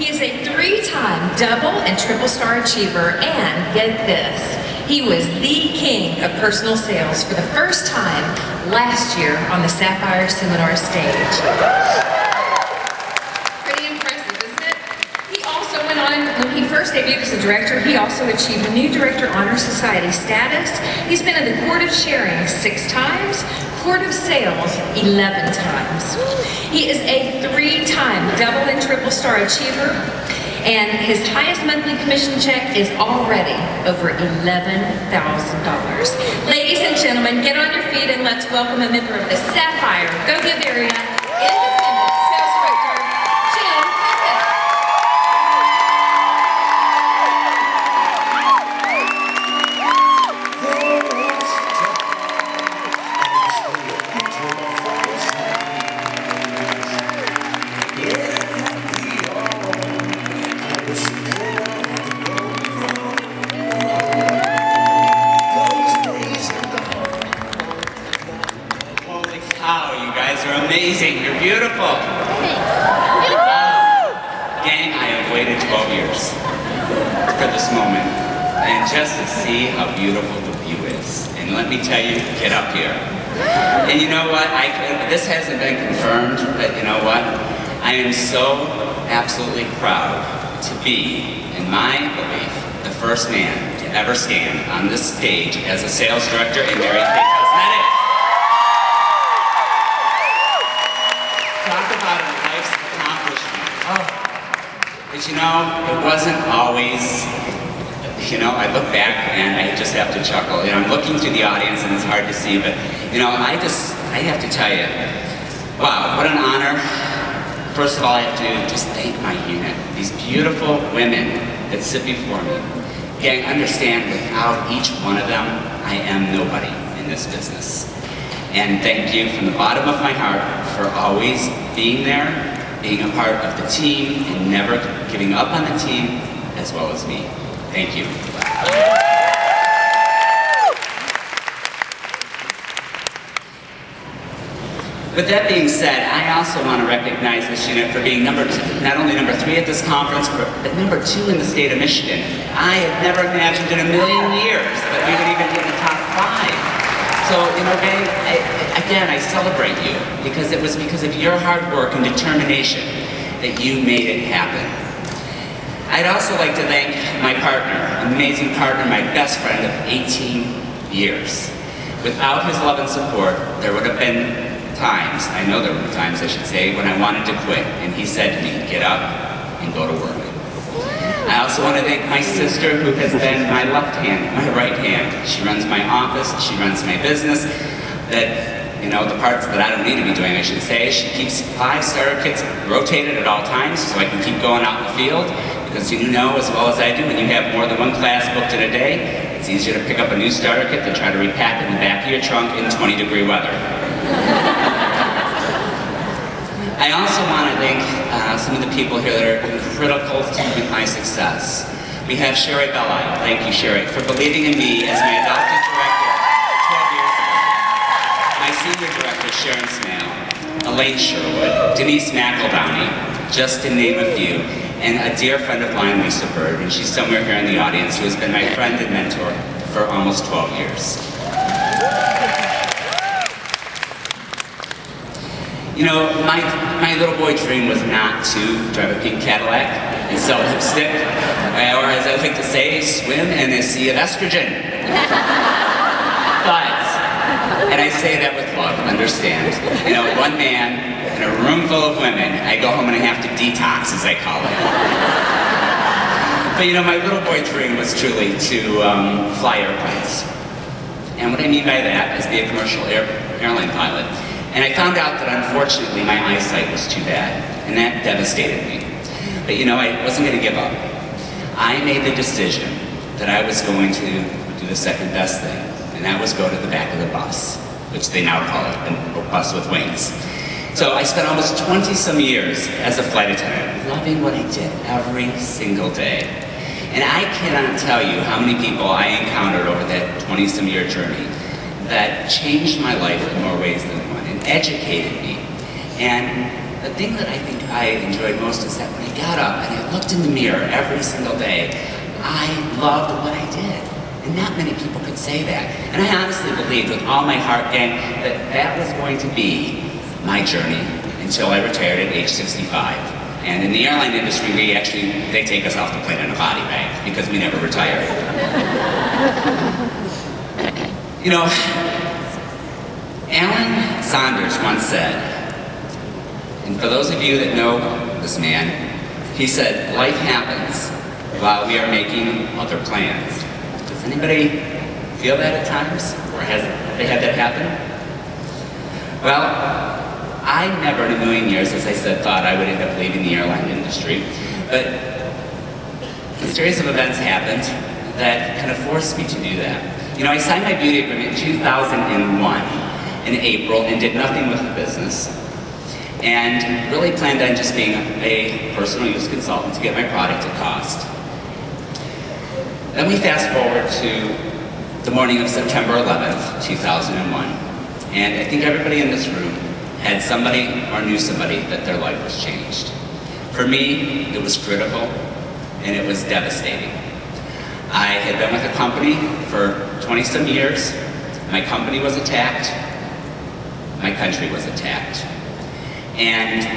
He is a 3-time double and triple star achiever, and get this, he was the king of personal sales for the first time last year on the Sapphire Seminar stage. Pretty impressive, isn't it? He also went on, when he first debuted as a director, he also achieved a new Director Honor Society status. He's been in the Court of Sharing 6 times, Court of Sales 11 times. He is a 3-time double and triple star achiever, and his highest monthly commission check is already over $11,000. Ladies and gentlemen, get on your feet and let's welcome a member of the Sapphire Go-Give Area Independent Sales Director, Jim Pickett. Amazing, you're beautiful. Gang, I have waited 12 years for this moment, and just to see how beautiful the view is. And let me tell you, get up here. And you know what, this hasn't been confirmed, but you know what? I am so absolutely proud to be, in my belief, the first man to ever stand on this stage as a sales director in Mary Kay Cosmetics. Talk about a life's accomplishment. Oh. But you know, it wasn't always, you know, I look back and I just have to chuckle. You know, I'm looking through the audience and it's hard to see, but you know, I have to tell you, wow, what an honor. First of all, I have to just thank my unit, these beautiful women that sit before me. Gang, understand, without each one of them, I am nobody in this business. And thank you from the bottom of my heart for always being there, being a part of the team, and never giving up on the team as well as me. Thank you. With that being said, I also want to recognize this unit for being not only number 3 at this conference, but number 2 in the state of Michigan. I had never imagined in a million years that we would even be in the top 5. So, you know, gang, again, I celebrate you because it was because of your hard work and determination that you made it happen. I'd also like to thank my partner, amazing partner, my best friend of 18 years. Without his love and support, there would have been times, I know there were times I should say, when I wanted to quit, and he said to me, get up and go to work. I also want to thank my sister, who has been my left hand, my right hand. She runs my office, she runs my business, that, you know, the parts that I don't need to be doing, I should say. She keeps 5 starter kits rotated at all times so I can keep going out in the field, because you know as well as I do, when you have more than 1 class booked in a day, it's easier to pick up a new starter kit than try to repack it in the back of your trunk in 20-degree weather. I also want to thank some of the people here that are critical to my success. We have Sherry Belli. Thank you, Sherry, for believing in me as my adopted director 12 years ago. My senior director, Sharon Smale, Elaine Sherwood, Denise McEldowney, just to name a few, and a dear friend of mine, Lisa Bird, and she's somewhere here in the audience, who has been my friend and mentor for almost 12 years. You know, my little boy dream was not to drive a pink Cadillac and sell lipstick, or as I like to say, swim in a sea of estrogen. But, and I say that with love, understand, you know, one man in a room full of women, I go home and I have to detox, as I call it. But you know, my little boy dream was truly to fly airplanes. And what I mean by that is be a commercial airline pilot. And I found out that unfortunately my eyesight was too bad, and that devastated me. But you know, I wasn't going to give up. I made the decision that I was going to do the second best thing, and that was go to the back of the bus, which they now call it a bus with wings. So I spent almost 20-some years as a flight attendant, loving what I did every single day. And I cannot tell you how many people I encountered over that 20-some year journey that changed my life in more ways than one, and educated me, and the thing that I think I enjoyed most is that when I got up and I looked in the mirror every single day, I loved what I did. And not many people could say that. And I honestly believed with all my heart, gang, that that was going to be my journey until I retired at age 65. And in the airline industry, they take us off the plane in a body bag because we never retire. You know, Alan Saunders once said, and for those of you that know this man, he said, life happens while we are making other plans. Does anybody feel that at times? Or have they had that happen? Well, I never in a million years, as I said, thought I would end up leaving the airline industry. But a series of events happened that kind of forced me to do that. You know, I signed my beauty agreement in 2001 in April and did nothing with the business. And really planned on just being a personal use consultant to get my product at cost. Then we fast forward to the morning of September 11th, 2001. And I think everybody in this room had somebody or knew somebody that their life was changed. For me, it was critical and it was devastating. I had been with a company for 20-some years. My company was attacked. My country was attacked. And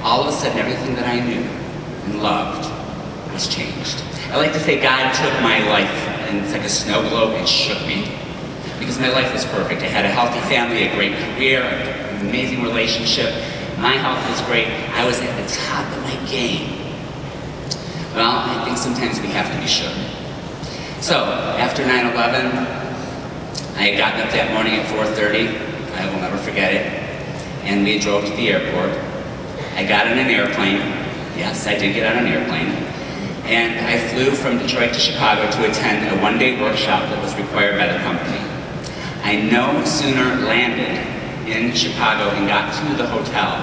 all of a sudden, everything that I knew and loved was changed. I like to say God took my life, and it's like a snow globe, and shook me. Because my life was perfect. I had a healthy family, a great career, an amazing relationship. My health was great. I was at the top of my game. Well, I think sometimes we have to be shook. So, after 9/11, I had gotten up that morning at 4:30. I will never forget it. And we drove to the airport. I got on an airplane. Yes, I did get on an airplane. And I flew from Detroit to Chicago to attend a one-day workshop that was required by the company. I no sooner landed in Chicago and got to the hotel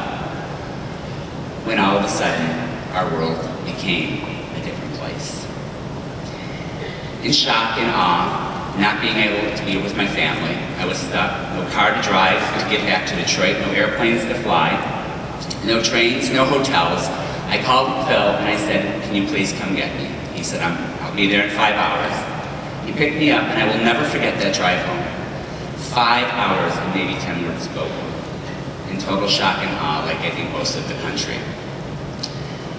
when all of a sudden our world became a different place. In shock and awe, not being able to be with my family, I was stuck. No car to drive to get back to Detroit, no airplanes to fly, no trains, no hotels. I called Phil and I said, can you please come get me? He said, I'll be there in 5 hours. He picked me up and I will never forget that drive home. 5 hours and maybe 10 words spoken. In total shock and awe, like I think most of the country.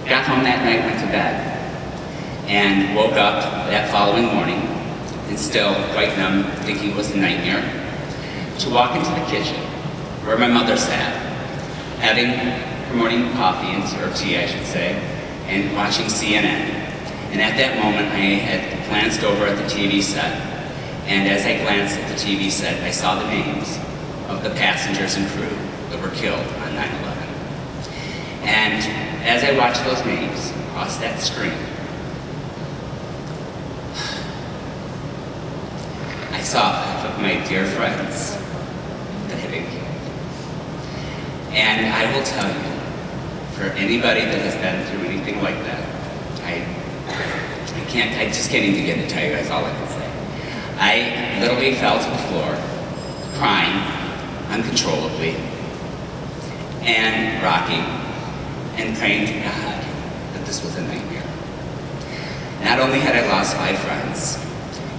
Got home that night, went to bed, and woke up that following morning, and still quite numb, thinking it was a nightmare, to walk into the kitchen, where my mother sat, having her morning coffee, or tea I should say, and watching CNN. And at that moment, I had glanced over at the TV set, and as I glanced at the TV set, I saw the names of the passengers and crew that were killed on 9/11. And as I watched those names across that screen, I saw 5 of my dear friends that had been killed. And I will tell you, for anybody that has been through anything like that, I just can't even begin to tell you guys all I can say. I literally fell to the floor, crying uncontrollably, and rocking, and praying to God that this was a nightmare. Not only had I lost 5 friends,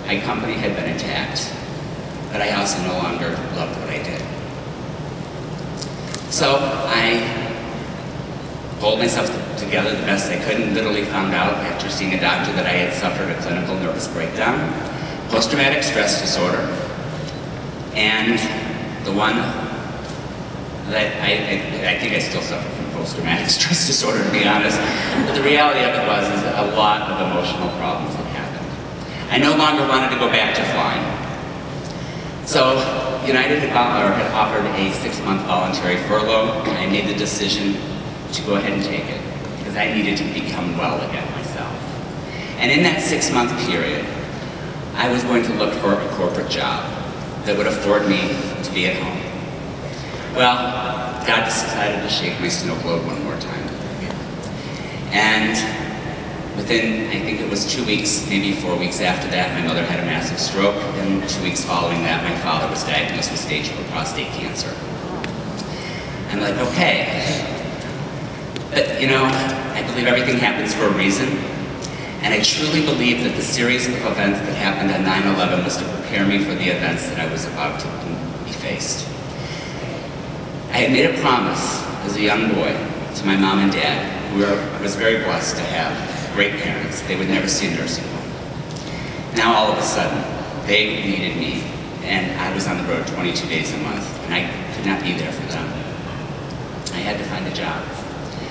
my company had been attacked, but I also no longer loved what I did. So I pulled myself together the best I could and literally found out after seeing a doctor that I had suffered a clinical nervous breakdown, post-traumatic stress disorder, and the one that I think I still suffer from post-traumatic stress disorder, to be honest. But the reality of it was a lot of emotional problems had happened. I no longer wanted to go back to flying. So United had offered a 6-month voluntary furlough. I made the decision to go ahead and take it because I needed to become well again myself. And in that 6-month period, I was going to look for a corporate job that would afford me to be at home. Well, God decided to shake my snow globe one more time. And within, I think it was 2 weeks, maybe 4 weeks after that, my mother had a massive stroke, and 2 weeks following that, my father was diagnosed with stage 4 prostate cancer. I'm like, okay, But you know, I believe everything happens for a reason. And I truly believe that the series of events that happened on 9/11 was to prepare me for the events that I was about to be faced. I had made a promise as a young boy to my mom and dad, who I was very blessed to have great parents. They would never see a nursing home. Now all of a sudden, they needed me, and I was on the road 22 days a month, and I could not be there for them. I had to find a job.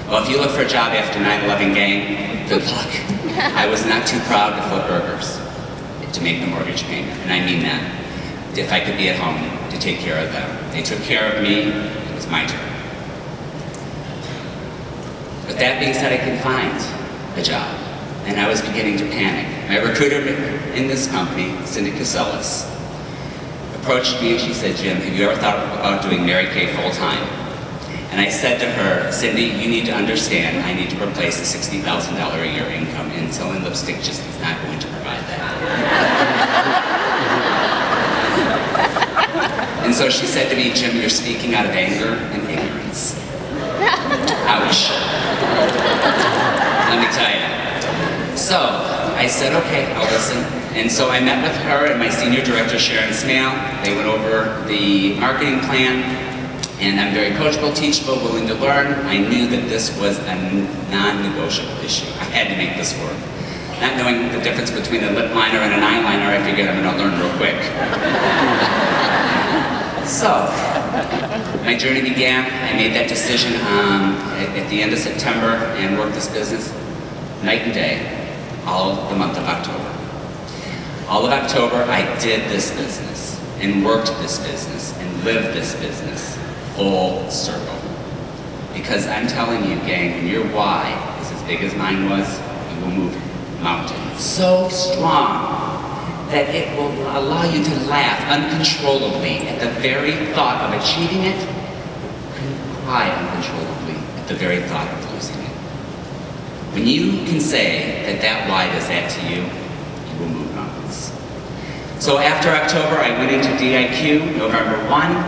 Well, if you look for a job after 9/11 gang, good luck. I was not too proud to flip burgers to make the mortgage payment, and I mean that. If I could be at home to take care of them. They took care of me, it was my turn. With that being said, I couldn't find a job, and I was beginning to panic. My recruiter in this company, Cindy Casellas, approached me and she said, "Jim, have you ever thought about doing Mary Kay full-time?" And I said to her, "Cindy, you need to understand, I need to replace a $60,000 a year income, and selling lipstick just is not going to provide that." And so she said to me, "Jim, you're speaking out of anger and ignorance." Ouch. Let me tell you. So I said, "Okay, I'll listen." And so I met with her and my senior director, Sharon Smale. They went over the marketing plan. And I'm very coachable, teachable, willing to learn. I knew that this was a non-negotiable issue. I had to make this work. Not knowing the difference between a lip liner and an eyeliner, I figured I'm gonna learn real quick. So, my journey began. I made that decision at the end of September and worked this business night and day, all the month of October. All of October, I did this business and worked this business and lived this business. Full circle. Because I'm telling you, gang, when your why is as big as mine was, you will move mountains. So strong that it will allow you to laugh uncontrollably at the very thought of achieving it, cry uncontrollably at the very thought of losing it. When you can say that that why does that to you, you will move mountains. So after October, I went into DIQ, November 1.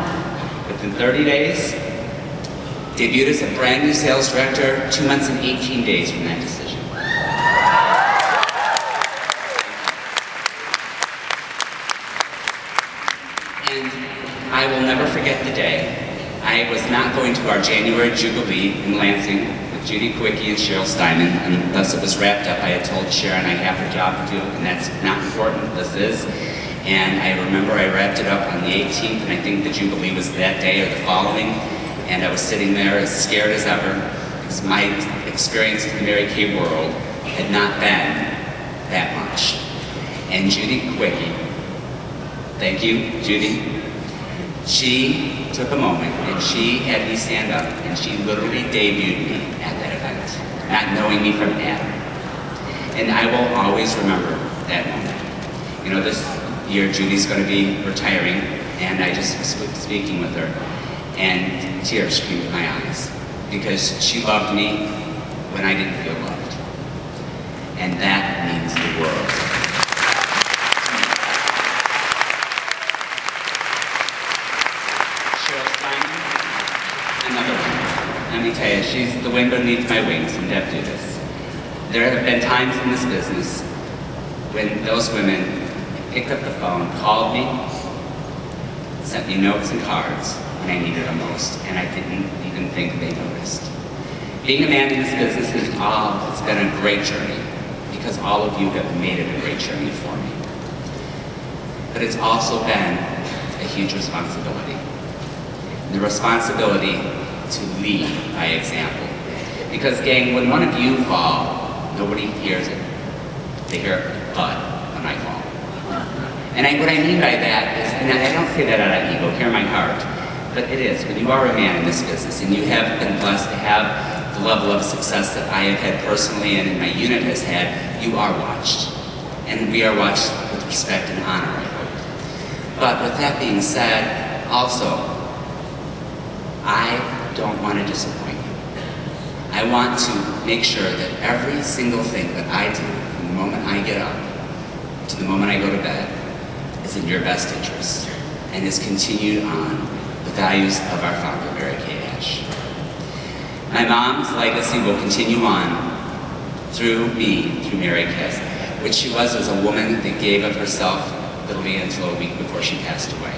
Within 30 days, debuted as a brand new sales director, 2 months and 18 days from that decision. And I will never forget the day. I was not going to our January Jubilee in Lansing with Judy Kwiecki and Cheryl Steinman, and thus it was wrapped up. I had told Sharon I have a job to do, and that's not important, this is. And I remember I wrapped it up on the 18th, and I think the Jubilee was that day or the following, and I was sitting there as scared as ever, because my experience in the Mary Kay world had not been that much. And Judy Kwiecki, thank you, Judy, she took a moment, and she had me stand up, and she literally debuted me at that event, not knowing me from Adam. And I will always remember that moment. You know, this year Judy's going to be retiring, and I just was speaking with her, and tears came to my eyes because she loved me when I didn't feel loved, and that means the world. Cheryl Steinman, another one. Let me tell you, she's the wind beneath my wings, and Deb do this. There have been times in this business when those women picked up the phone, called me, sent me notes and cards when I needed them most, and I didn't even think they noticed. Being a man in this business it's been a great journey, because all of you have made it a great journey for me. But it's also been a huge responsibility. The responsibility to lead by example. Because gang, when one of you fall, nobody hears it. They hear a thud when I fall. And what I mean by that is, and I don't say that out of ego, hear my heart, but it is, when you are a man in this business and you have been blessed to have the level of success that I have had personally and in my unit has had, you are watched. And we are watched with respect and honor, I hope. But with that being said, also, I don't want to disappoint you. I want to make sure that every single thing that I do, from the moment I get up to the moment I go to bed, is in your best interest and is continued on the values of our founder, Mary Kay Ash. My mom's legacy will continue on through me, through Mary Kay. What she was a woman that gave of herself literally until a week before she passed away.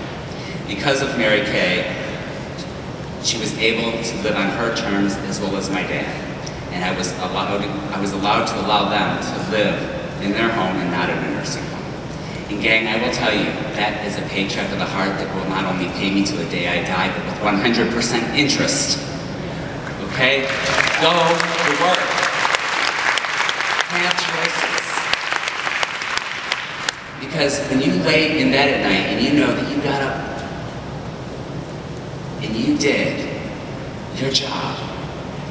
Because of Mary Kay, she was able to live on her terms as well as my dad. And I was allowed to allow them to live in their home and not in a nursing home. And gang, I will tell you, that is a paycheck of the heart that will not only pay me to the day I die, but with 100% interest. Okay? Go to work. Have choices. Because when you lay in bed at night and you know that you got up and you did your job,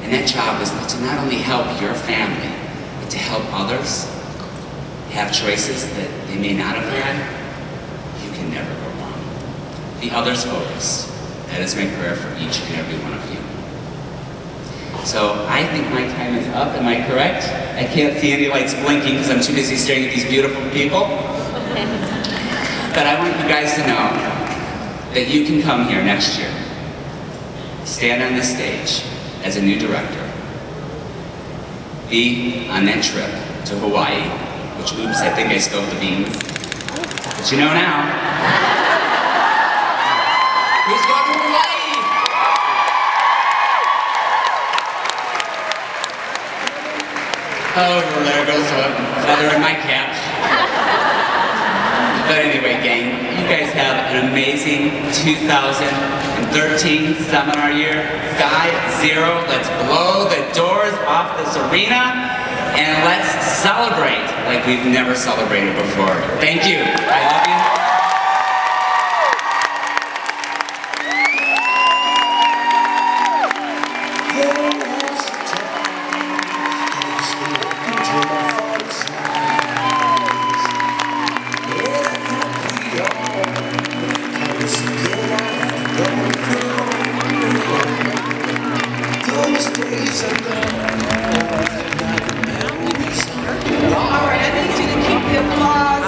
and that job was to not only help your family, but to help others have choices that they may not have had, you can never go wrong. The others focused. That is my prayer for each and every one of you. So I think my time is up, am I correct? I can't see any lights blinking because I'm too busy staring at these beautiful people. But I want you guys to know that you can come here next year, stand on this stage as a new director, be on that trip to Hawaii, which, oops, I think I spilled the beans. But you know now. Who's going to Hawaii? Oh, there goes a feather in my cap. But anyway, gang, you guys have an amazing 2013 seminar year. 5-0. Let's blow the doors off this arena and let's celebrate like we've never celebrated before. Thank you. I love you. All right, I need you to keep the applause.